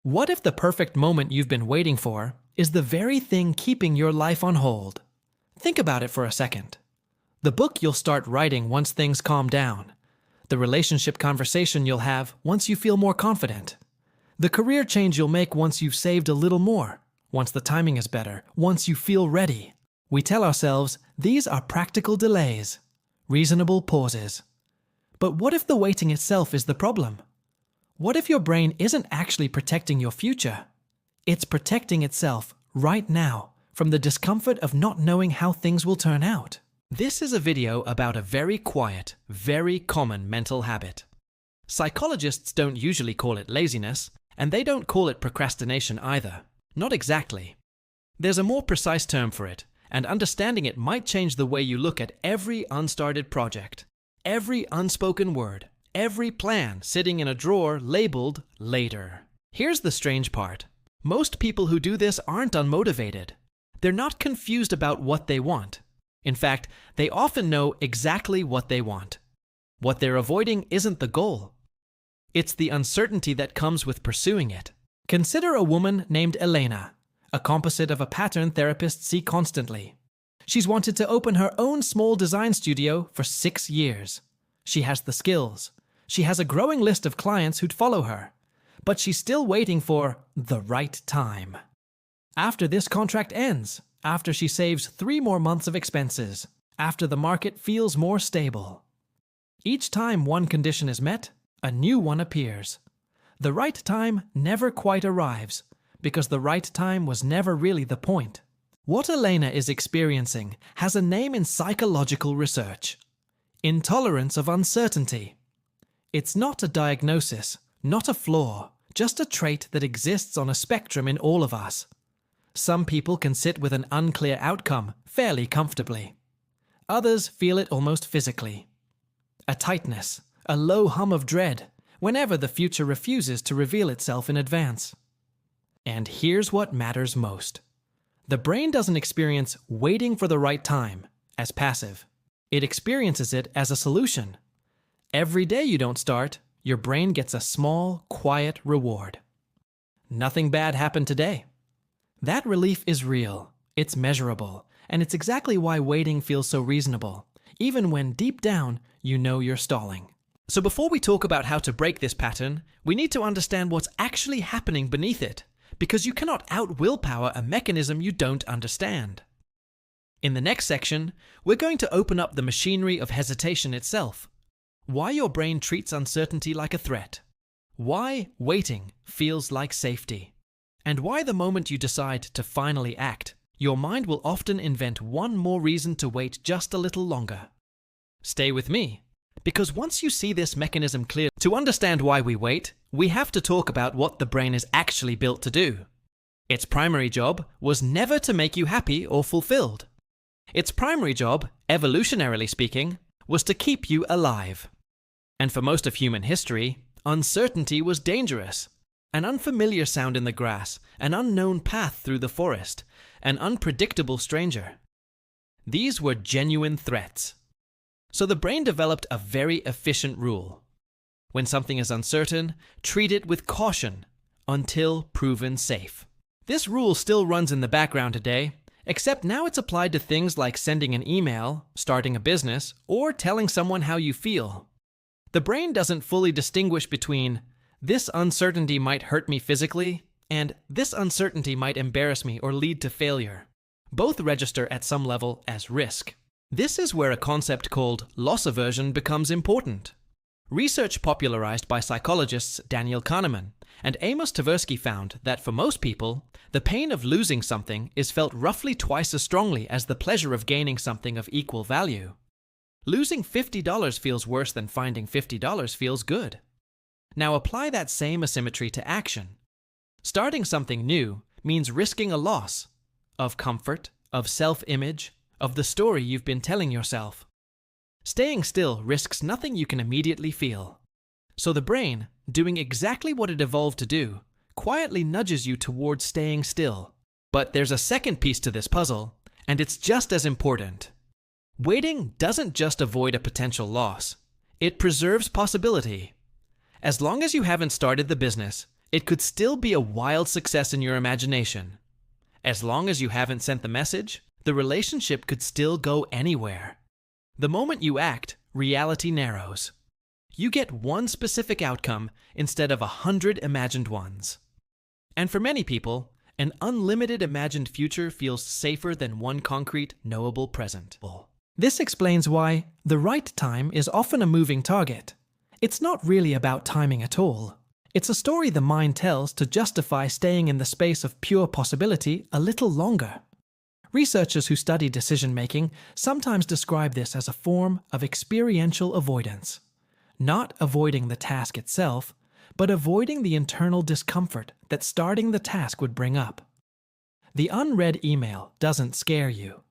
What if the perfect moment you've been waiting for is the very thing keeping your life on hold? Think about it for a second. The book you'll start writing once things calm down. The relationship conversation you'll have once you feel more confident. The career change you'll make once you've saved a little more, once the timing is better, once you feel ready. We tell ourselves these are practical delays, reasonable pauses. But what if the waiting itself is the problem? What if your brain isn't actually protecting your future? It's protecting itself right now from the discomfort of not knowing how things will turn out. This is a video about a very quiet, very common mental habit. Psychologists don't usually call it laziness, and they don't call it procrastination either. Not exactly. There's a more precise term for it, and understanding it might change the way you look at every unstarted project, every unspoken word, every plan sitting in a drawer labeled later. Here's the strange part. Most people who do this aren't unmotivated. They're not confused about what they want. In fact, they often know exactly what they want. What they're avoiding isn't the goal. It's the uncertainty that comes with pursuing it. Consider a woman named Elena, a composite of a pattern therapists see constantly. She's wanted to open her own small design studio for 6 years. She has the skills. She has a growing list of clients who'd follow her. But she's still waiting for the right time. After this contract ends, after she saves 3 more months of expenses, after the market feels more stable. Each time one condition is met, a new one appears. The right time never quite arrives, because the right time was never really the point. What Elena is experiencing has a name in psychological research: intolerance of uncertainty. It's not a diagnosis, not a flaw, just a trait that exists on a spectrum in all of us. Some people can sit with an unclear outcome fairly comfortably. Others feel it almost physically. A tightness, a low hum of dread, whenever the future refuses to reveal itself in advance. And here's what matters most. The brain doesn't experience waiting for the right time as passive. It experiences it as a solution. Every day you don't start, your brain gets a small, quiet reward. Nothing bad happened today. That relief is real, it's measurable, and it's exactly why waiting feels so reasonable, even when deep down you know you're stalling. So before we talk about how to break this pattern, we need to understand what's actually happening beneath it, because you cannot out-willpower a mechanism you don't understand. In the next section, we're going to open up the machinery of hesitation itself. Why your brain treats uncertainty like a threat. Why waiting feels like safety. And why the moment you decide to finally act, your mind will often invent one more reason to wait just a little longer. Stay with me, because once you see this mechanism clearly, to understand why we wait, we have to talk about what the brain is actually built to do. Its primary job was never to make you happy or fulfilled. Its primary job, evolutionarily speaking, was to keep you alive. And for most of human history, uncertainty was dangerous. An unfamiliar sound in the grass, an unknown path through the forest, an unpredictable stranger. These were genuine threats. So the brain developed a very efficient rule. When something is uncertain, treat it with caution until proven safe. This rule still runs in the background today, except now it's applied to things like sending an email, starting a business, or telling someone how you feel. The brain doesn't fully distinguish between this uncertainty might hurt me physically and this uncertainty might embarrass me or lead to failure. Both register at some level as risk. This is where a concept called loss aversion becomes important. Research popularized by psychologists Daniel Kahneman and Amos Tversky found that for most people, the pain of losing something is felt roughly twice as strongly as the pleasure of gaining something of equal value. Losing $50 feels worse than finding $50 feels good. Now apply that same asymmetry to action. Starting something new means risking a loss of comfort, of self-image, of the story you've been telling yourself. Staying still risks nothing you can immediately feel. So the brain, doing exactly what it evolved to do, quietly nudges you towards staying still. But there's a second piece to this puzzle, and it's just as important. Waiting doesn't just avoid a potential loss. It preserves possibility. As long as you haven't started the business, It could still be a wild success in your imagination. As long as you haven't sent the message, the relationship could still go anywhere. The moment you act, reality narrows. You get one specific outcome instead of 100 imagined ones. And for many people, an unlimited imagined future feels safer than one concrete, knowable present. This explains why the right time is often a moving target. It's not really about timing at all. It's a story the mind tells to justify staying in the space of pure possibility a little longer. Researchers who study decision-making sometimes describe this as a form of experiential avoidance. Not avoiding the task itself, but avoiding the internal discomfort that starting the task would bring up. The unread email doesn't scare you.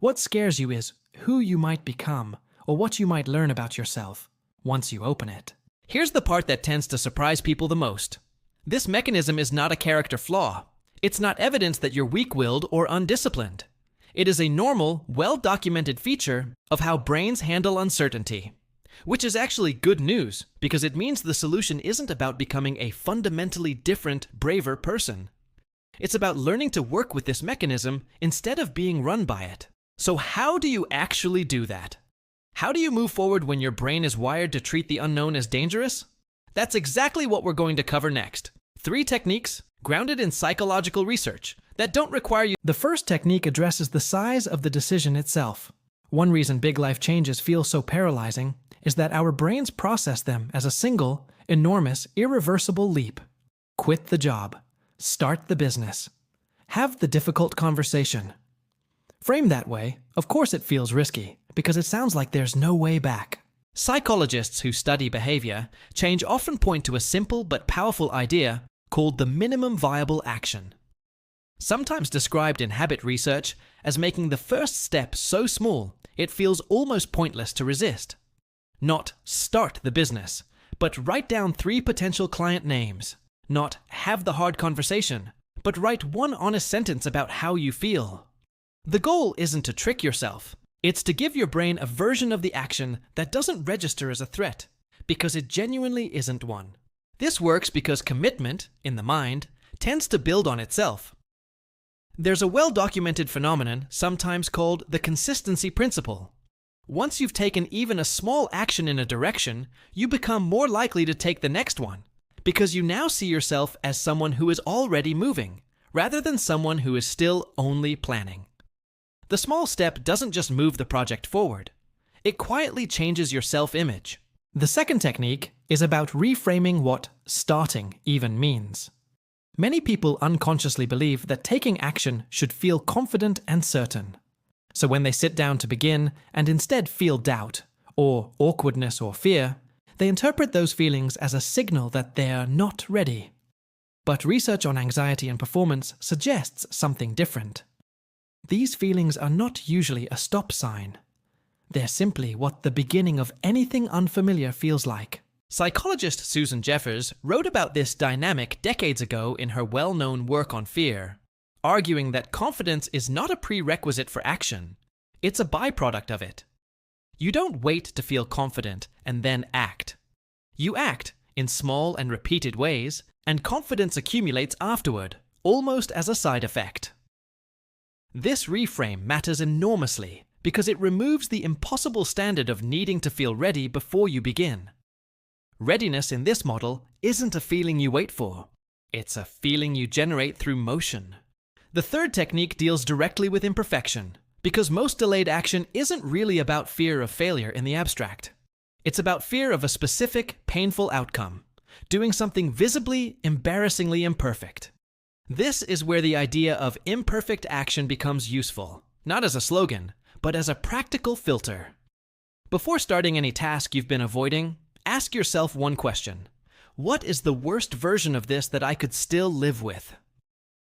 What scares you is who you might become or what you might learn about yourself once you open it. Here's the part that tends to surprise people the most. This mechanism is not a character flaw. It's not evidence that you're weak-willed or undisciplined. It is a normal, well-documented feature of how brains handle uncertainty. Which is actually good news, because it means the solution isn't about becoming a fundamentally different, braver person. It's about learning to work with this mechanism instead of being run by it. So how do you actually do that? How do you move forward when your brain is wired to treat the unknown as dangerous? That's exactly what we're going to cover next. 3 techniques, grounded in psychological research, that don't require you. The first technique addresses the size of the decision itself. One reason big life changes feel so paralyzing is that our brains process them as a single, enormous, irreversible leap. Quit the job. Start the business. Have the difficult conversation. Framed that way, of course it feels risky, because it sounds like there's no way back. Psychologists who study behavior change often point to a simple but powerful idea called the minimum viable action. Sometimes described in habit research as making the first step so small it feels almost pointless to resist. Not start the business, but write down 3 potential client names. Not have the hard conversation, but write one honest sentence about how you feel. The goal isn't to trick yourself. It's to give your brain a version of the action that doesn't register as a threat, because it genuinely isn't one. This works because commitment, in the mind, tends to build on itself. There's a well-documented phenomenon sometimes called the consistency principle. Once you've taken even a small action in a direction, you become more likely to take the next one, because you now see yourself as someone who is already moving, rather than someone who is still only planning. The small step doesn't just move the project forward. It quietly changes your self-image. The second technique is about reframing what starting even means. Many people unconsciously believe that taking action should feel confident and certain. So when they sit down to begin and instead feel doubt, or awkwardness or fear, they interpret those feelings as a signal that they're not ready. But research on anxiety and performance suggests something different. These feelings are not usually a stop sign. They're simply what the beginning of anything unfamiliar feels like. Psychologist Susan Jeffers wrote about this dynamic decades ago in her well-known work on fear, arguing that confidence is not a prerequisite for action. It's a byproduct of it. You don't wait to feel confident and then act. You act in small and repeated ways, and confidence accumulates afterward, almost as a side effect. This reframe matters enormously because it removes the impossible standard of needing to feel ready before you begin. Readiness in this model isn't a feeling you wait for. It's a feeling you generate through motion. The third technique deals directly with imperfection, because most delayed action isn't really about fear of failure in the abstract. It's about fear of a specific, painful outcome, doing something visibly, embarrassingly imperfect. This is where the idea of imperfect action becomes useful, not as a slogan, but as a practical filter. Before starting any task you've been avoiding, ask yourself one question. What is the worst version of this that I could still live with?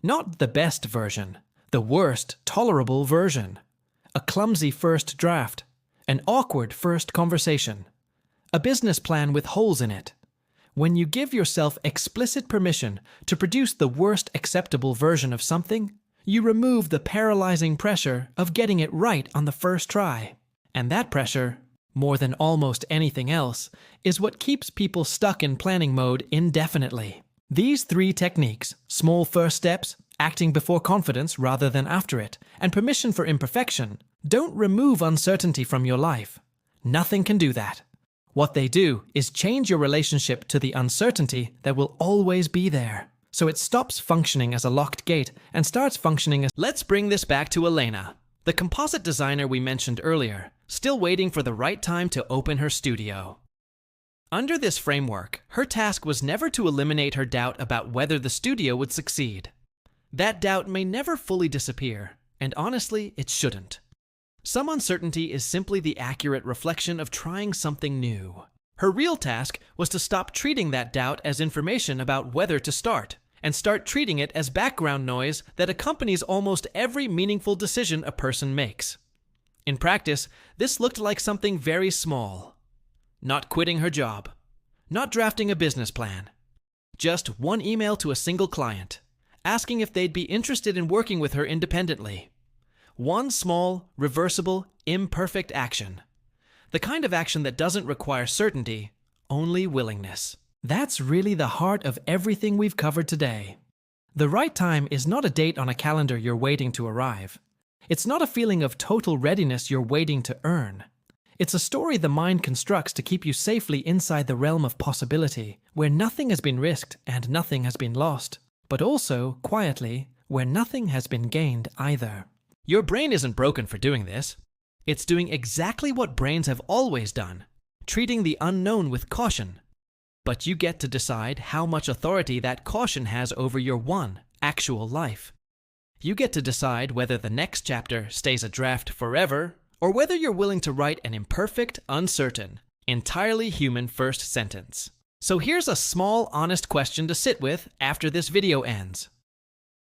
Not the best version, the worst tolerable version. A clumsy first draft, an awkward first conversation, a business plan with holes in it. When you give yourself explicit permission to produce the worst acceptable version of something, you remove the paralyzing pressure of getting it right on the first try. And that pressure, more than almost anything else, is what keeps people stuck in planning mode indefinitely. These 3 techniques, small first steps, acting before confidence rather than after it, and permission for imperfection, don't remove uncertainty from your life. Nothing can do that. What they do is change your relationship to the uncertainty that will always be there, so it stops functioning as a locked gate and starts functioning as... Let's bring this back to Elena, the composite designer we mentioned earlier, still waiting for the right time to open her studio. Under this framework, her task was never to eliminate her doubt about whether the studio would succeed. That doubt may never fully disappear, and honestly, it shouldn't. Some uncertainty is simply the accurate reflection of trying something new. Her real task was to stop treating that doubt as information about whether to start, and start treating it as background noise that accompanies almost every meaningful decision a person makes. In practice, this looked like something very small. Not quitting her job. Not drafting a business plan. Just one email to a single client, asking if they'd be interested in working with her independently. One small, reversible, imperfect action. The kind of action that doesn't require certainty, only willingness. That's really the heart of everything we've covered today. The right time is not a date on a calendar you're waiting to arrive. It's not a feeling of total readiness you're waiting to earn. It's a story the mind constructs to keep you safely inside the realm of possibility, where nothing has been risked and nothing has been lost, but also, quietly, where nothing has been gained either. Your brain isn't broken for doing this. It's doing exactly what brains have always done, treating the unknown with caution. But you get to decide how much authority that caution has over your one actual life. You get to decide whether the next chapter stays a draft forever, or whether you're willing to write an imperfect, uncertain, entirely human first sentence. So here's a small, honest question to sit with after this video ends.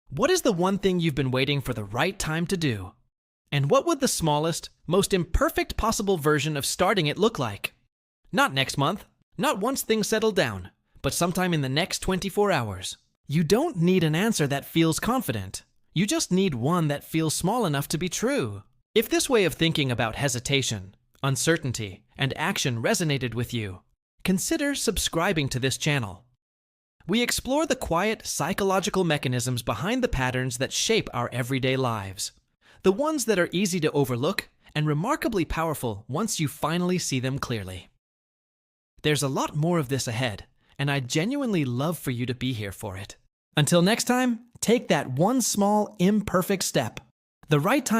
What is the one thing you've been waiting for the right time to do? And what would the smallest, most imperfect possible version of starting it look like? Not next month, not once things settle down, but sometime in the next 24 hours. You don't need an answer that feels confident. You just need one that feels small enough to be true. If this way of thinking about hesitation, uncertainty, and action resonated with you, consider subscribing to this channel. We explore the quiet, psychological mechanisms behind the patterns that shape our everyday lives. The ones that are easy to overlook and remarkably powerful once you finally see them clearly. There's a lot more of this ahead, and I'd genuinely love for you to be here for it. Until next time, take that one small, imperfect step. The right time